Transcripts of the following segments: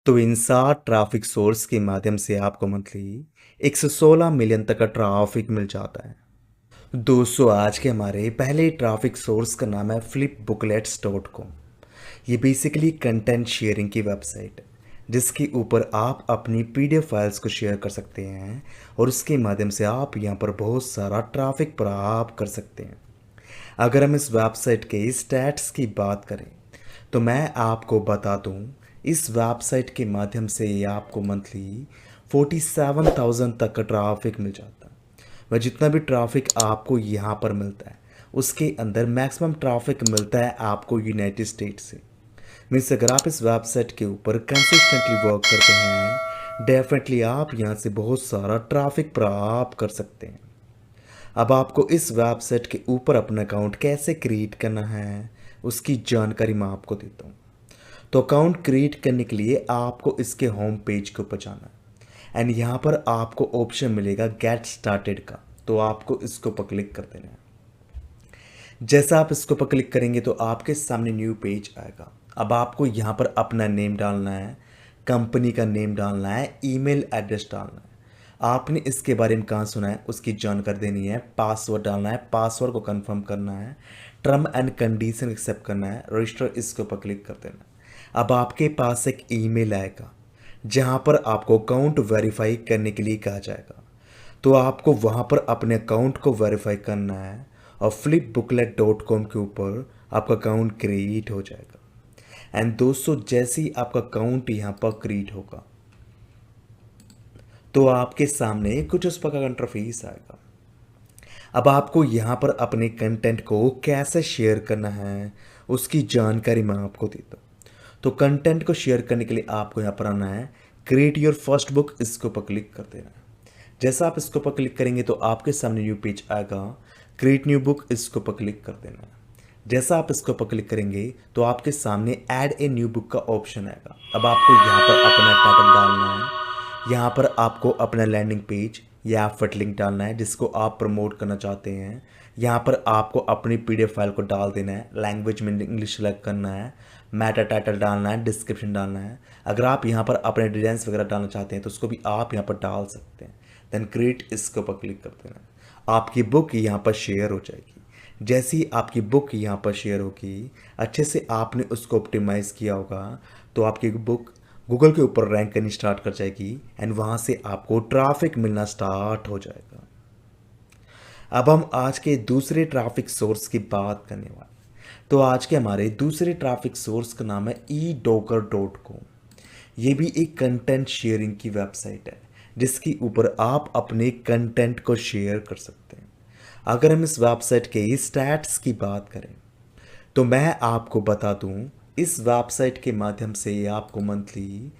तो इंसार traffic source के माध्यम से आपको मंथली 116 मिलियन तक का ट्रैफिक मिल जाता है। दोस्तों, आज के हमारे पहले ट्रैफिक सोर्स का नाम है flipbooklets.com। ये बेसिकली कंटेंट शेयरिंग की वेबसाइट है जिसके ऊपर आप अपनी पीडीएफ फाइल्स को शेयर कर सकते हैं और उसके माध्यम से आप यहाँ पर बहुत सारा ट्रैफिक प्राप्त कर सकते हैं। अगर हम इस वेबसाइट के स्टैट्स की बात करें तो मैं आपको बता दूं, इस वेबसाइट के माध्यम से आपको मंथली 47,000 तक का ट्रैफिक मिल जाता है। वह जितना भी ट्रैफिक आपको यहाँ पर मिलता है उसके अंदर मैक्सिमम ट्रैफिक मिलता है आपको यूनाइटेड स्टेट से। मीन्स अगर आप इस वेबसाइट के ऊपर कंसिस्टेंटली वर्क करते हैं डेफिनेटली आप यहाँ से बहुत सारा ट्रैफिक प्राप्त कर सकते हैं। अब आपको इस वेबसाइट के ऊपर अपना अकाउंट कैसे क्रिएट करना है उसकी जानकारी मैं आपको देता हूँ। तो अकाउंट क्रिएट करने के लिए आपको इसके होम पेज के ऊपर जाना है एंड यहाँ पर आपको ऑप्शन मिलेगा गेट स्टार्टेड का, तो आपको इसके ऊपर क्लिक कर देना है। जैसा आप इसके ऊपर क्लिक करेंगे तो आपके सामने न्यू पेज आएगा। अब आपको यहाँ पर अपना नेम डालना है, कंपनी का नेम डालना है, ईमेल एड्रेस डालना है, आपने इसके बारे में कहाँ सुना है उसकी जानकारी देनी है, पासवर्ड डालना है, पासवर्ड को कंफर्म करना है, टर्म एंड कंडीशन एक्सेप्ट करना है, रजिस्टर इसके ऊपर क्लिक कर देना है। अब आपके पास एक ईमेल आएगा जहाँ पर आपको अकाउंट वेरीफाई करने के लिए कहा जाएगा। तो आपको वहाँ पर अपने अकाउंट को वेरीफाई करना है और flipbooklet.com के ऊपर आपका अकाउंट क्रिएट हो जाएगा। एंड दोस्तों, जैसे ही आपका अकाउंट यहाँ पर क्रिएट होगा तो आपके सामने कुछ उस प्रकार का इंटरफेस आएगा। अब आपको यहाँ पर अपने कंटेंट को कैसे शेयर करना है उसकी जानकारी मैं आपको देता हूँ। तो कंटेंट को शेयर करने के लिए आपको यहाँ पर आना है, क्रिएट योर फर्स्ट बुक, इसके ऊपर क्लिक कर देना है। जैसा आप इसके ऊपर क्लिक करेंगे तो आपके सामने न्यू पेज आएगा, क्रिएट न्यू बुक, इसके ऊपर क्लिक कर देना है। जैसा आप इसके ऊपर क्लिक करेंगे तो आपके सामने ऐड ए न्यू बुक का ऑप्शन आएगा। अब आपको यहाँ पर अपना टाइटल डालना है, यहाँ पर आपको अपना लैंडिंग पेज या फिर लिंक डालना है जिसको आप प्रमोट करना चाहते हैं। यहाँ पर आपको अपनी पीडीएफ फाइल को डाल देना है, लैंग्वेज में इंग्लिश सेलेक्ट करना है, मेटा टाइटल डालना है, डिस्क्रिप्शन डालना है। अगर आप यहाँ पर अपने डिजाइंस वगैरह डालना चाहते हैं तो उसको भी आप यहाँ पर डाल सकते हैं। देन क्रिएट, इसके ऊपर क्लिक कर देना है। आपकी बुक यहाँ पर शेयर हो जाएगी। जैसे ही आपकी बुक यहाँ पर शेयर होगी, अच्छे से आपने उसको ऑप्टिमाइज़ किया होगा तो आपकी बुक गूगल के ऊपर रैंक करनी स्टार्ट कर जाएगी एंड वहाँ से आपको ट्रैफिक मिलना स्टार्ट हो जाएगा। अब हम आज के दूसरे ट्रैफिक सोर्स की बात करने वाले। तो आज के हमारे दूसरे ट्रैफिक सोर्स का नाम है edoker.com। ये भी एक कंटेंट शेयरिंग की वेबसाइट है जिसके ऊपर आप अपने कंटेंट को शेयर कर सकते हैं। अगर हम इस वेबसाइट के स्टैट्स की बात करें तो मैं आपको बता दूं, इस वेबसाइट के माध्यम से आपको मंथली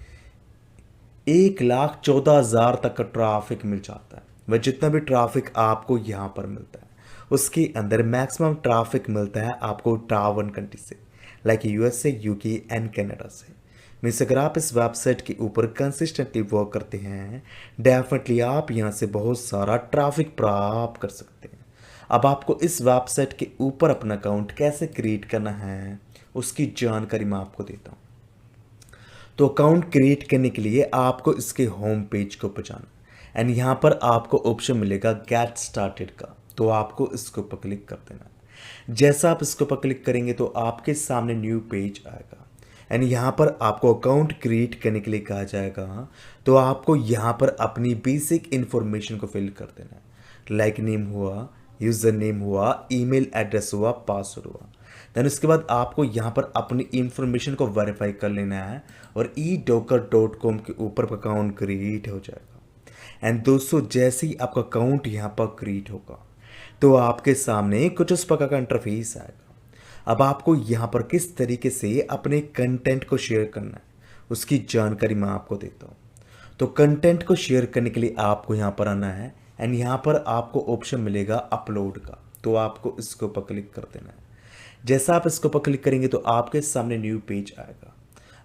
1,14,000 तक का ट्रैफिक मिल जाता है। वह जितना भी ट्रैफिक आपको यहाँ पर मिलता है उसके अंदर मैक्सिमम ट्रैफिक मिलता है आपको टावर कंट्री से, like USA, UK and Canada से। मीन्स अगर आप इस वेबसाइट के ऊपर कंसिस्टेंटली वर्क करते हैं डेफिनेटली आप यहाँ से बहुत सारा ट्रैफिक प्राप्त कर सकते हैं। अब आपको इस वेबसाइट के ऊपर अपना अकाउंट कैसे क्रिएट करना है उसकी जानकारी मैं आपको देता हूँ। तो अकाउंट क्रिएट करने के लिए आपको इसके होम पेज को ऊपर जाना एंड यहाँ पर आपको ऑप्शन मिलेगा गेट स्टार्टेड का, तो आपको इसके ऊपर क्लिक कर देना है। जैसा आप इसके ऊपर क्लिक करेंगे तो आपके सामने न्यू पेज आएगा एंड यहाँ पर आपको अकाउंट क्रिएट करने के लिए कहा जाएगा। तो आपको यहाँ पर अपनी बेसिक इन्फॉर्मेशन को फिल कर देना है, लाइक नेम हुआ, यूज़र नेम हुआ, ईमेल एड्रेस हुआ, पासवर्ड हुआ। देन उसके बाद आपको यहाँ पर अपनी इंफॉर्मेशन को वेरीफाई कर लेना है और edoker.com के ऊपर अकाउंट क्रिएट हो जाएगा। एंड दोस्तों, जैसे ही आपका अकाउंट यहाँ पर क्रिएट होगा तो आपके सामने कुछ उस प्रकार का इंटरफेस आएगा। अब आपको यहाँ पर किस तरीके से अपने कंटेंट को शेयर करना है उसकी जानकारी मैं आपको देता हूँ। तो कंटेंट को शेयर करने के लिए आपको यहाँ पर आना है एंड यहाँ पर आपको ऑप्शन मिलेगा अपलोड का, तो आपको इसके ऊपर क्लिक कर देना है। जैसा आप इसके ऊपर क्लिक करेंगे तो आपके सामने न्यू पेज आएगा।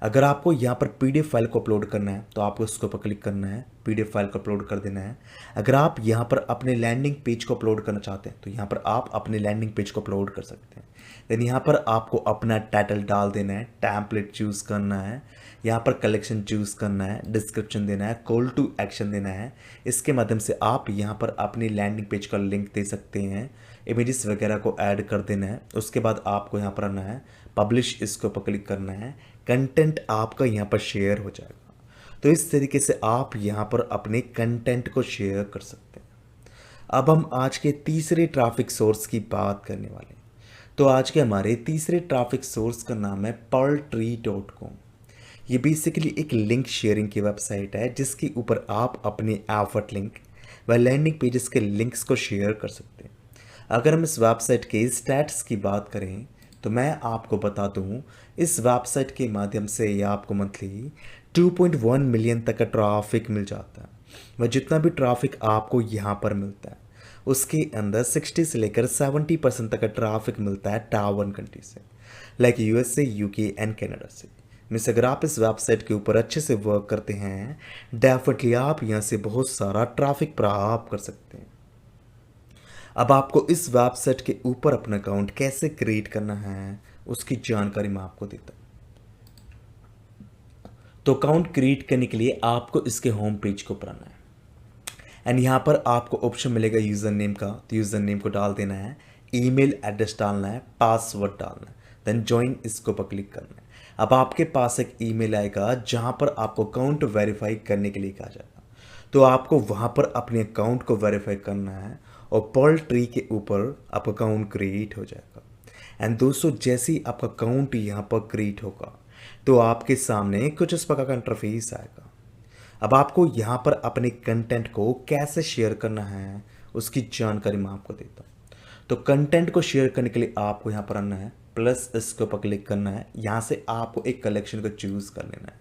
अगर आपको यहाँ पर पीडीएफ फाइल को अपलोड करना है तो आपको इसके ऊपर क्लिक करना है, पीडीएफ फाइल को अपलोड कर देना है। अगर आप यहाँ पर अपने लैंडिंग पेज को अपलोड करना चाहते हैं तो यहाँ पर आप अपने लैंडिंग पेज को अपलोड कर सकते हैं। देन यहाँ पर आपको अपना टाइटल डाल देना है, टैम्पलेट चूज़ करना है, यहाँ पर कलेक्शन चूज़ करना है, डिस्क्रिप्शन देना है, कॉल टू एक्शन देना है। इसके माध्यम से आप यहाँ पर अपनी लैंडिंग पेज का लिंक दे सकते हैं, इमेजेस वगैरह को ऐड कर देना है। उसके बाद आपको यहाँ पर आना है, पब्लिश इसके ऊपर क्लिक करना है, कंटेंट आपका यहाँ पर शेयर हो जाएगा। तो इस तरीके से आप यहाँ पर अपने कंटेंट को शेयर कर सकते हैं। अब हम आज के तीसरे ट्रैफिक सोर्स की बात करने वाले हैं। तो आज के हमारे तीसरे ट्रैफिक सोर्स का नाम है pearltree.com। ये बेसिकली एक लिंक शेयरिंग की वेबसाइट है जिसके ऊपर आप अपने एफर्ट लिंक व लैंडिंग पेजेस के लिंक्स को शेयर कर सकते हैं। अगर हम इस वेबसाइट के स्टैट्स की बात करें तो मैं आपको बता दूं, इस वेबसाइट के माध्यम से ये आपको मंथली 2.1 मिलियन तक का ट्रैफिक मिल जाता है। वह जितना भी ट्रैफिक आपको यहाँ पर मिलता है उसके अंदर 60 से लेकर 70% तक का ट्रैफिक मिलता है टावन कंट्री से, like USA, UK and Canada से। मिस अगर आप इस वेबसाइट के ऊपर अच्छे से वर्क करते हैं डेफिनेटली आप यहाँ से बहुत सारा ट्रैफिक प्राप्त कर सकते हैं। अब आपको इस वेबसाइट के ऊपर अपना अकाउंट कैसे क्रिएट करना है उसकी जानकारी मैं आपको देता हूँ। तो अकाउंट क्रिएट करने के लिए आपको इसके होम पेज को ऊपर आना है एंड यहाँ पर आपको ऑप्शन मिलेगा यूज़र नेम का। तो यूज़र नेम को डाल देना है, ईमेल एड्रेस डालना है, पासवर्ड डालना है, देन ज्वाइन इसको पर क्लिक करना है। अब आपके पास एक ईमेल आएगा जहाँ पर आपको अकाउंट वेरीफाई करने के लिए कहा जाएगा। तो आपको वहाँ पर अपने अकाउंट को वेरीफाई करना है और पर्ल ट्री के ऊपर आपका अकाउंट क्रिएट हो जाएगा। एंड दोस्तों जैसे ही आपका अकाउंट यहाँ पर क्रिएट होगा तो आपके सामने कुछ इस प्रकार का इंटरफेस आएगा। अब आपको यहाँ पर अपने कंटेंट को कैसे शेयर करना है उसकी जानकारी मैं आपको देता हूँ। तो कंटेंट को शेयर करने के लिए आपको यहाँ पर आना है, प्लस इसके ऊपर क्लिक करना है। यहाँ से आपको एक कलेक्शन को चूज़ कर लेना है।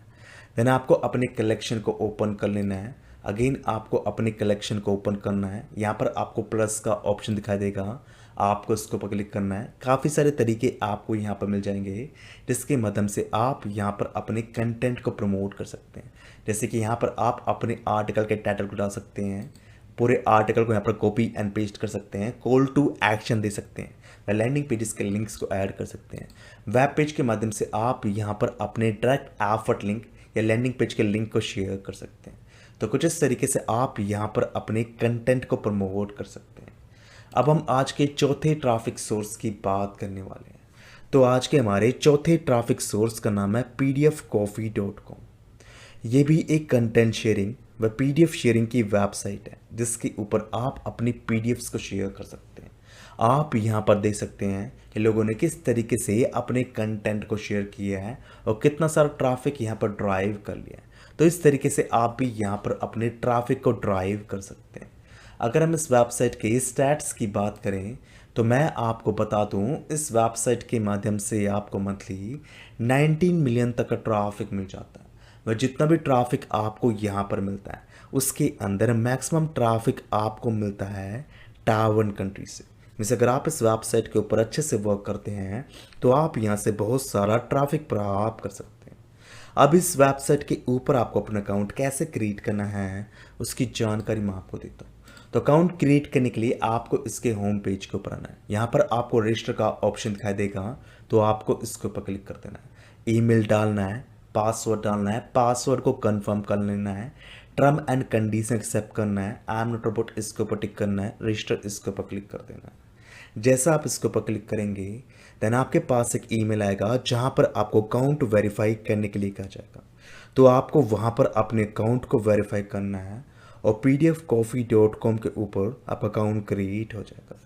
देन आपको अपने कलेक्शन को ओपन कर लेना है। अगेन आपको अपने कलेक्शन को ओपन करना है। यहाँ पर आपको प्लस का ऑप्शन दिखाई देगा, आपको इसको पर क्लिक करना है। काफ़ी सारे तरीके आपको यहाँ पर मिल जाएंगे जिसके माध्यम से आप यहाँ पर अपने कंटेंट को प्रमोट कर सकते हैं। जैसे कि यहाँ पर आप अपने आर्टिकल के टाइटल को डाल सकते हैं, पूरे आर्टिकल को यहाँ पर कॉपी एंड पेस्ट कर सकते हैं, कॉल टू एक्शन दे सकते हैं, लैंडिंग पेजेस के लिंक्स को ऐड कर सकते हैं। वेब पेज के माध्यम से आप यहाँ पर अपने डायरेक्ट एफर्ट लिंक या लैंडिंग पेज के लिंक को शेयर कर सकते हैं। तो कुछ इस तरीके से आप यहाँ पर अपने कंटेंट को प्रमोट कर सकते हैं। अब हम आज के चौथे ट्रैफिक सोर्स की बात करने वाले हैं। तो आज के हमारे चौथे ट्रैफिक सोर्स का नाम है pdfcoffee.com। ये भी एक कंटेंट शेयरिंग व पीडीएफ शेयरिंग की वेबसाइट है जिसके ऊपर आप अपनी पीडीएफ्स को शेयर कर सकते हैं। आप यहाँ पर देख सकते हैं कि लोगों ने किस तरीके से अपने कंटेंट को शेयर किया है और कितना सारा ट्रैफिक यहाँ पर ड्राइव कर लिया है। तो इस तरीके से आप भी यहाँ पर अपने ट्रैफिक को ड्राइव कर सकते हैं। अगर हम इस वेबसाइट के स्टैट्स की बात करें तो मैं आपको बता दूं, इस वेबसाइट के माध्यम से आपको मंथली 19 मिलियन तक का ट्रैफिक मिल जाता है। वह जितना भी ट्रैफिक आपको यहाँ पर मिलता है उसके अंदर मैक्सिमम ट्रैफिक आपको मिलता है टावन कंट्री से। वैसे अगर आप इस वेबसाइट के ऊपर अच्छे से वर्क करते हैं तो आप यहाँ से बहुत सारा ट्रैफिक प्राप्त कर सकते हैं। अब इस वेबसाइट के ऊपर आपको अपना अकाउंट कैसे क्रिएट करना है उसकी जानकारी मैं आपको देता हूँ। तो अकाउंट क्रिएट करने के लिए आपको इसके होम पेज के ऊपर आना है। यहाँ पर आपको रजिस्टर का ऑप्शन दिखाई देगा, तो आपको इसके ऊपर क्लिक कर देना है। ईमेल डालना है, पासवर्ड डालना है, पासवर्ड को कंफर्म कर लेना है, टर्म एंड कंडीशन एक्सेप्ट करना है, आई एम नॉट रोबोट इसके ऊपर टिक करना है, रजिस्टर इसके ऊपर क्लिक कर देना है। जैसा आप इसके ऊपर क्लिक करेंगे देन आपके पास एक ईमेल आएगा जहाँ पर आपको अकाउंट वेरीफाई करने के लिए कहा जाएगा। तो आपको वहाँ पर अपने अकाउंट को वेरीफाई करना है और pdfcoffee.com के ऊपर आपका अकाउंट क्रिएट हो जाएगा।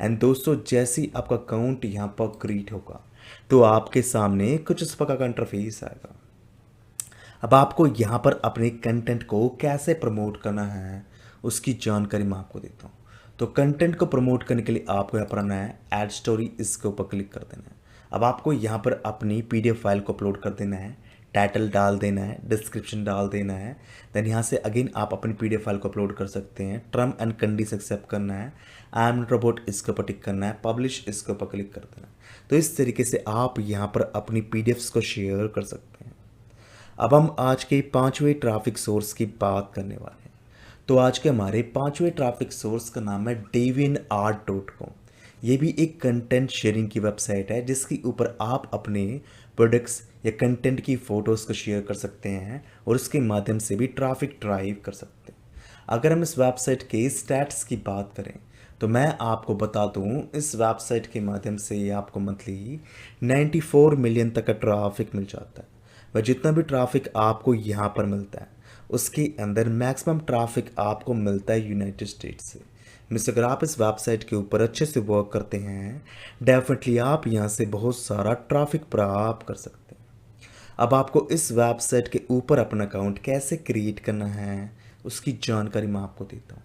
एंड दोस्तों जैसे ही आपका अकाउंट यहाँ पर क्रिएट होगा तो आपके सामने कुछ इस प्रकार का इंटरफेस आएगा। अब आपको यहाँ पर अपने कंटेंट को कैसे प्रमोट करना है उसकी जानकारी मैं आपको देता हूँ। तो कंटेंट को प्रमोट करने के लिए आपको यहाँ पर आना है, ऐड स्टोरी इसके ऊपर क्लिक कर देना है। अब आपको यहाँ पर अपनी पीडीएफ फाइल को अपलोड कर देना है, टाइटल डाल देना है, डिस्क्रिप्शन डाल देना है। देन यहाँ से अगेन आप अपनी पीडीएफ फाइल को अपलोड कर सकते हैं, टर्म एंड कंडीशन एक्सेप्ट करना है, आई एम नॉट रोबोट इसके ऊपर टिक करना है, पब्लिश इसके ऊपर क्लिक कर देना है। तो इस तरीके से आप यहाँ पर अपनी पीडीएफ्स को शेयर कर सकते हैं। अब हम आज के पांचवें ट्रैफिक सोर्स की बात करने वाले हैं। तो आज के हमारे पांचवें ट्रैफिक सोर्स का नाम है deviantart.com। ये भी एक कंटेंट शेयरिंग की वेबसाइट है जिसके ऊपर आप अपने प्रोडक्ट्स या कंटेंट की फ़ोटोज़ को शेयर कर सकते हैं और उसके माध्यम से भी ट्रैफिक ड्राइव कर सकते हैं। अगर हम इस वेबसाइट के स्टैट्स की बात करें तो मैं आपको बता दूं, इस वेबसाइट के माध्यम से आपको मंथली 94 मिलियन तक का ट्रैफिक मिल जाता है। वह जितना भी ट्रैफिक आपको यहाँ पर मिलता है उसके अंदर मैक्सिमम ट्रैफिक आपको मिलता है यूनाइटेड स्टेट्स से। मिस अगर आप इस वेबसाइट के ऊपर अच्छे से वर्क करते हैं डेफिनेटली आप यहाँ से बहुत सारा ट्रैफिक प्राप्त कर सकते हैं। अब आपको इस वेबसाइट के ऊपर अपना अकाउंट कैसे क्रिएट करना है उसकी जानकारी मैं आपको देता हूँ।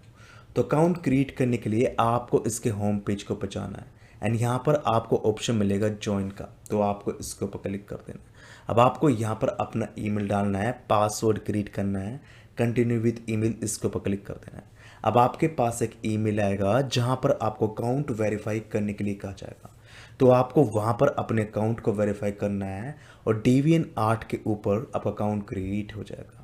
तो अकाउंट क्रिएट करने के लिए आपको इसके होम पेज को पर जाना है एंड यहाँ पर आपको ऑप्शन मिलेगा ज्वाइन का, तो आपको इसके ऊपर क्लिक कर देना है। अब आपको यहाँ पर अपना ईमेल डालना है, पासवर्ड क्रिएट करना है, कंटिन्यू विद ईमेल इसके ऊपर क्लिक कर देना है। अब आपके पास एक ईमेल आएगा जहाँ पर आपको अकाउंट वेरीफाई करने के लिए कहा जाएगा, तो आपको वहाँ पर अपने अकाउंट को वेरीफाई करना है और DeviantArt के ऊपर आपका अकाउंट क्रिएट हो जाएगा।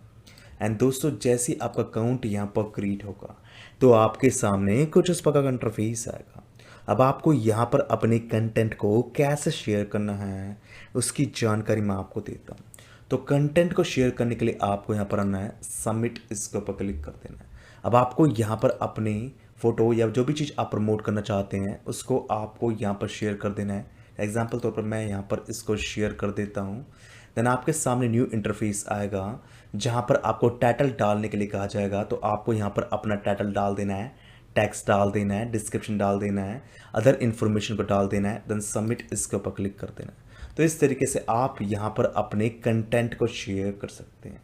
एंड दोस्तों जैसे ही आपका अकाउंट यहाँ पर क्रिएट होगा तो आपके सामने कुछ इस प्रकार का इंटरफेस आएगा। अब आपको यहाँ पर अपने कंटेंट को कैसे शेयर करना है उसकी जानकारी मैं आपको देता हूँ। तो कंटेंट को शेयर करने के लिए आपको यहाँ पर आना है, सबमिट इसके ऊपर क्लिक कर देना है। अब आपको यहाँ पर अपनी फ़ोटो या जो भी चीज़ आप प्रमोट करना चाहते हैं उसको आपको यहाँ पर शेयर कर देना है। एग्जाम्पल तौर पर मैं यहाँ पर इसको शेयर कर देता हूँ। देन आपके सामने न्यू इंटरफेस आएगा जहाँ पर आपको टाइटल डालने के लिए कहा जाएगा, तो आपको यहाँ पर अपना टाइटल डाल देना है, टेक्स्ट डाल देना है, डिस्क्रिप्शन डाल देना है, अदर इन्फॉर्मेशन को डाल देना है, देन सबमिट इसके ऊपर क्लिक कर देना है। तो इस तरीके से आप यहाँ पर अपने कंटेंट को शेयर कर सकते हैं।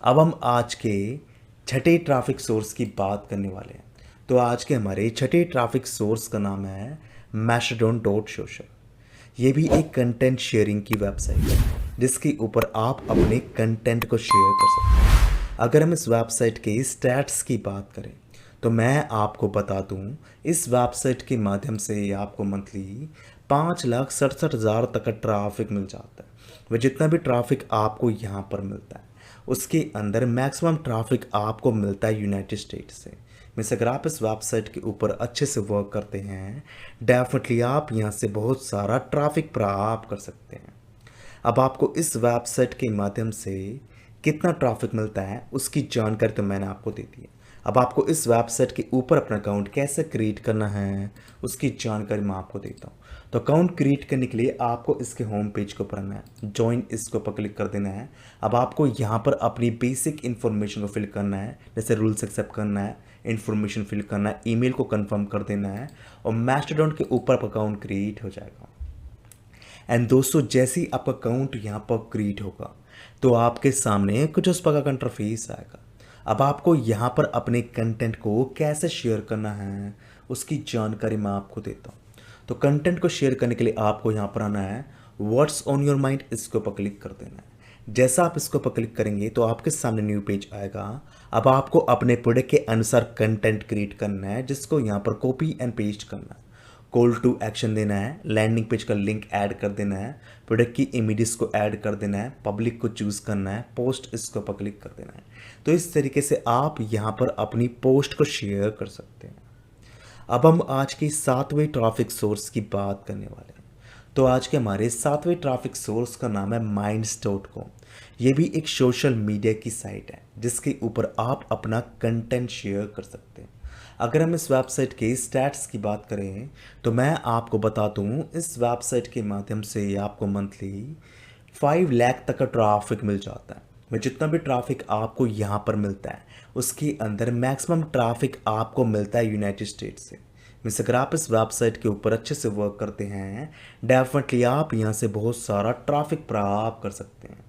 अब हम आज के छठे ट्रैफिक सोर्स की बात करने वाले हैं। तो आज के हमारे छठे ट्रैफिक सोर्स का नाम है mastodon.social। ये भी एक कंटेंट शेयरिंग की वेबसाइट है जिसके ऊपर आप अपने कंटेंट को शेयर कर सकते हैं। अगर हम इस वेबसाइट के स्टैट्स की बात करें तो मैं आपको बता दूं, इस वेबसाइट के माध्यम से आपको मंथली 5,67,000 तक का ट्रैफिक मिल जाता है। वह जितना भी ट्रैफिक आपको यहाँ पर मिलता है उसके अंदर मैक्सिमम ट्रैफिक आपको मिलता है यूनाइटेड स्टेट्स से। मिस अगर आप इस वेबसाइट के ऊपर अच्छे से वर्क करते हैं डेफिनेटली आप यहाँ से बहुत सारा ट्रैफिक प्राप्त कर सकते हैं। अब आपको इस वेबसाइट के माध्यम से कितना ट्रैफिक मिलता है उसकी जानकारी तो मैंने आपको दे दी है। अब आपको इस वेबसाइट के ऊपर अपना अकाउंट कैसे क्रिएट करना है उसकी जानकारी मैं आपको देता हूँ। तो अकाउंट क्रिएट करने के लिए आपको इसके होम पेज को पढ़ना है, ज्वाइन इसके ऊपर क्लिक कर देना है। अब आपको यहाँ पर अपनी बेसिक इन्फॉर्मेशन को फिल करना है, जैसे रूल्स एक्सेप्ट करना है, इन्फॉर्मेशन फिल करना है, ईमेल को कंफर्म कर देना है और मैस्टोडॉन के ऊपर आपका अकाउंट क्रिएट हो जाएगा। एंड दोस्तों जैसे ही आपका अकाउंट यहाँ पर क्रिएट होगा तो आपके सामने कुछ उस प्रकार का इंटरफेस आएगा। अब आपको यहाँ पर अपने कंटेंट को कैसे शेयर करना है उसकी जानकारी मैं आपको देता हूँ। तो कंटेंट को शेयर करने के लिए आपको यहाँ पर आना है, व्हाट्स ऑन योर माइंड इसके ऊपर क्लिक कर देना है। जैसा आप इसके ऊपर क्लिक करेंगे तो आपके सामने न्यू पेज आएगा। अब आपको अपने प्रोडक्ट के अनुसार कंटेंट क्रिएट करना है जिसको यहाँ पर कॉपी एंड पेस्ट करना है, कॉल टू एक्शन देना है, लैंडिंग पेज का लिंक ऐड कर देना है, प्रोडक्ट की इमेजेस को ऐड कर देना है, पब्लिक को चूज़ करना है, पोस्ट इसके ऊपर क्लिक कर देना है। तो इस तरीके से आप यहाँ पर अपनी पोस्ट को शेयर कर सकते हैं। अब हम आज के सातवें ट्रैफिक सोर्स की बात करने वाले हैं। तो आज के हमारे सातवें ट्रैफिक सोर्स का नाम है minds.com। ये भी एक सोशल मीडिया की साइट है जिसके ऊपर आप अपना कंटेंट शेयर कर सकते हैं। अगर हम इस वेबसाइट के स्टैट्स की बात करें तो मैं आपको बता दूं, इस वेबसाइट के माध्यम से आपको मंथली 5 लाख तक का ट्रैफिक मिल जाता है। वह जितना भी ट्रैफिक आपको यहाँ पर मिलता है उसके अंदर मैक्सिमम ट्रैफिक आपको मिलता है यूनाइटेड स्टेट्स से। मिस अगर आप इस वेबसाइट के ऊपर अच्छे से वर्क करते हैं डेफिनेटली आप यहाँ से बहुत सारा ट्रैफिक प्राप्त कर सकते हैं।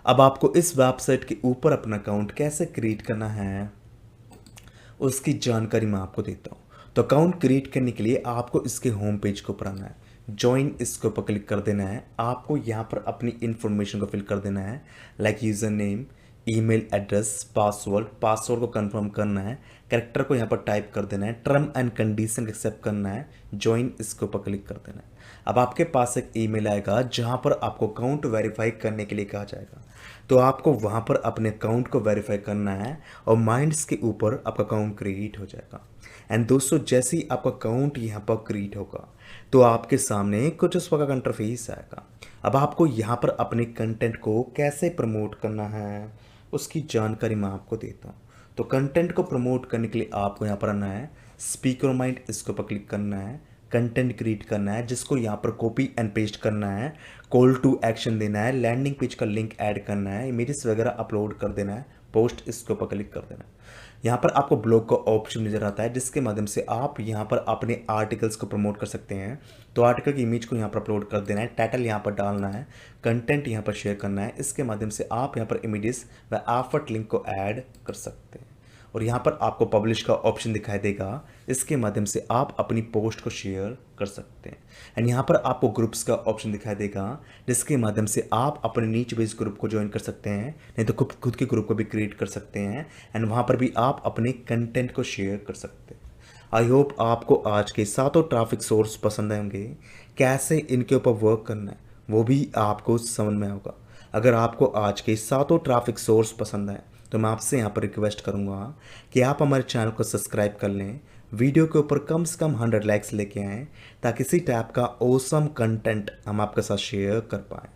अब आपको इस वेबसाइट के ऊपर अपना अकाउंट कैसे क्रिएट करना है उसकी जानकारी मैं आपको देता हूँ। तो अकाउंट क्रिएट करने के लिए आपको इसके होम पेज को ऊपर आना है, ज्वाइन इसके ऊपर क्लिक कर देना है। आपको यहाँ पर अपनी इन्फॉर्मेशन को फिल कर देना है, like user name, email address, password को कंफर्म करना है, कैरेक्टर को यहाँ पर टाइप कर देना है, टर्म एंड कंडीशन एक्सेप्ट करना है, ज्वाइन इसके ऊपर क्लिक कर देना है। अब आपके पास एक ईमेल आएगा जहाँ पर आपको अकाउंट वेरीफाई करने के लिए कहा जाएगा। तो आपको वहाँ पर अपने अकाउंट को वेरीफाई करना है और माइंड्स के ऊपर आपका अकाउंट क्रिएट हो जाएगा। एंड दोस्तों, जैसे ही आपका अकाउंट यहाँ पर क्रिएट होगा तो आपके सामने कुछ उस प्रकार का इंटरफेस आएगा। अब आपको यहाँ पर अपने कंटेंट को कैसे प्रमोट करना है उसकी जानकारी मैं आपको देता हूँ। तो कंटेंट को प्रमोट करने के लिए आपको यहाँ पर आना है, स्पीकर माइंड इसके ऊपर क्लिक करना है, कंटेंट क्रिएट करना है जिसको यहाँ पर कॉपी एंड पेस्ट करना है, कॉल टू एक्शन देना है, लैंडिंग पेज का लिंक ऐड करना है, इमेजेस वगैरह अपलोड कर देना है, पोस्ट इसके ऊपर क्लिक कर देना है। यहाँ पर आपको ब्लॉग का ऑप्शन नजर आता है जिसके माध्यम से आप यहाँ पर अपने आर्टिकल्स को प्रमोट कर सकते हैं। तो आर्टिकल की इमेज को यहाँ पर अपलोड कर देना है, टाइटल यहाँ पर डालना है, कंटेंट यहाँ पर शेयर करना है। इसके माध्यम से आप यहाँ पर इमेजेस व एफर्ट लिंक को ऐड कर सकते हैं और यहाँ पर आपको पब्लिश का ऑप्शन दिखाई देगा। इसके माध्यम से आप अपनी पोस्ट को शेयर कर सकते हैं। एंड यहाँ पर आपको ग्रुप्स का ऑप्शन दिखाई देगा जिसके माध्यम से आप अपने नीच बेस्ड ग्रुप को ज्वाइन कर सकते हैं, नहीं तो खुद के ग्रुप को भी क्रिएट कर सकते हैं एंड वहाँ पर भी आप अपने कंटेंट को शेयर कर सकते हैं। आई होप आपको आज के सातों ट्रैफिक सोर्स पसंद आएंगे। कैसे इनके ऊपर वर्क करना है वो भी आपको समझ में होगा। अगर आपको आज के सातों ट्रैफिक सोर्स पसंद आए तो मैं आपसे यहाँ पर रिक्वेस्ट करूँगा कि आप हमारे चैनल को सब्सक्राइब कर लें, वीडियो के ऊपर कम से कम 100 लाइक्स लेके आएँ ताकि इसी टाइप का ऑसम कंटेंट हम आपके साथ शेयर कर पाएँ।